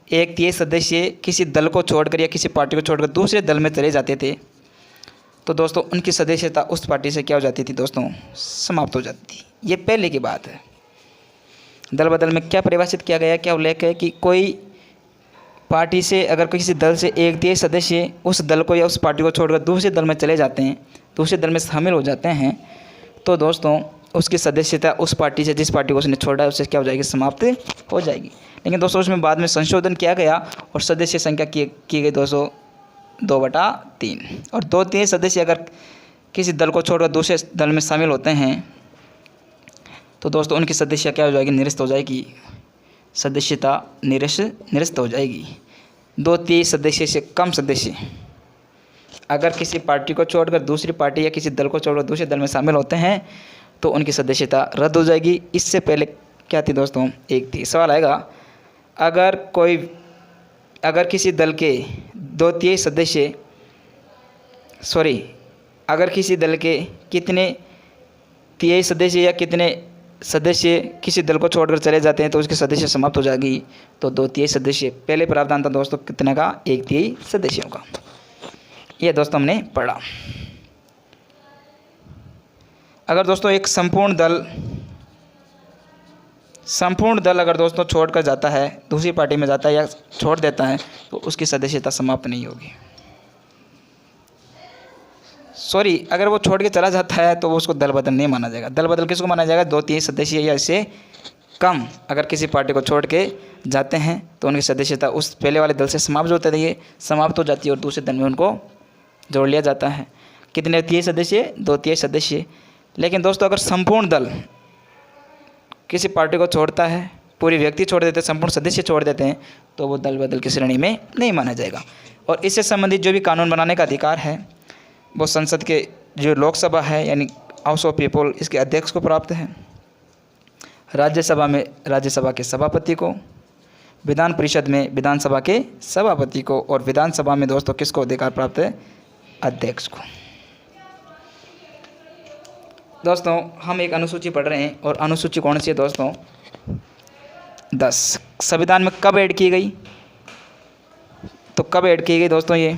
एक तिहाई सदस्य किसी दल को छोड़कर या किसी पार्टी को छोड़कर दूसरे दल में चले जाते थे, तो दोस्तों उनकी सदस्यता उस पार्टी से क्या हो जाती थी दोस्तों, समाप्त हो जाती थी। ये पहले की बात है। दल बदल में क्या परिभाषित किया गया, क्या उल्लेख है कि कोई पार्टी से अगर किसी दल से एक तिहाई सदस्य उस दल को या उस पार्टी को छोड़कर दूसरे दल में चले जाते हैं, दूसरे दल में शामिल हो जाते हैं, तो दोस्तों उसकी सदस्यता उस पार्टी से, जिस पार्टी को उसने छोड़ा है, उससे क्या हो जाएगी, समाप्त हो जाएगी। लेकिन दोस्तों उसमें बाद में संशोधन किया गया और सदस्य संख्या की गई दोस्तों 2/3। और 2/3 सदस्य अगर किसी दल को छोड़कर दूसरे दल में शामिल होते हैं तो दोस्तों उनकी सदस्यता क्या हो जाएगी, निरस्त हो जाएगी, सदस्यता निरस्त हो जाएगी। 2/3 सदस्य से कम सदस्य अगर किसी पार्टी को छोड़कर दूसरी पार्टी या किसी दल को छोड़कर दूसरे दल में शामिल होते हैं तो उनकी सदस्यता रद्द हो जाएगी। इससे पहले क्या थी दोस्तों, एक थी। सवाल आएगा, अगर किसी दल के 2/3 सदस्य अगर किसी दल के कितने तिहाई सदस्य या कितने सदस्य किसी दल को छोड़कर चले जाते हैं तो उसकी सदस्य समाप्त हो जाएगी। तो 2/3 सदस्य, पहले प्रावधान था दोस्तों कितने का, 1/3 सदस्यों का। यह दोस्तों हमने पढ़ा। अगर दोस्तों एक संपूर्ण दल अगर दोस्तों छोड़कर जाता है, दूसरी पार्टी में जाता है या छोड़ देता है तो उसकी सदस्यता समाप्त नहीं होगी। अगर वो छोड़ के चला जाता है तो वो उसको दल बदल नहीं माना जाएगा। दल बदल किसको माना जाएगा, 2/3 सदस्य या इससे कम अगर किसी पार्टी को छोड़ के जाते हैं तो उनकी सदस्यता उस पहले वाले दल से समाप्त हो जाती है और दूसरे दल में उनको जोड़ लिया जाता है। कितने तिहाई सदस्य, 2/3 सदस्य। लेकिन दोस्तों अगर संपूर्ण दल किसी पार्टी को छोड़ता है, पूरी व्यक्ति छोड़ देते हैं, संपूर्ण सदस्य छोड़ देते हैं, तो वो दल बदल की श्रेणी में नहीं माना जाएगा। और इससे संबंधित जो भी कानून बनाने का अधिकार है वो संसद के जो लोकसभा है यानी हाउस ऑफ पीपल, इसके अध्यक्ष को प्राप्त है। राज्यसभा में राज्यसभा के सभापति को, विधान परिषद में विधानसभा के सभापति को, और विधानसभा में दोस्तों किसको अधिकार प्राप्त है, अध्यक्ष को। दोस्तों हम एक अनुसूची पढ़ रहे हैं और अनुसूची कौन सी है दोस्तों, 10। संविधान में कब ऐड की गई, तो कब ऐड की गई दोस्तों, ये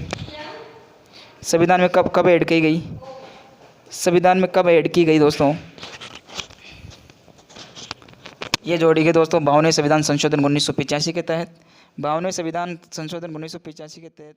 संविधान में कब ऐड की गई, संविधान में कब ऐड की गई दोस्तों, ये जोड़ी गई दोस्तों 52वें संविधान संशोधन 1985 के तहत। 52वें संविधान संशोधन 1985 के तहत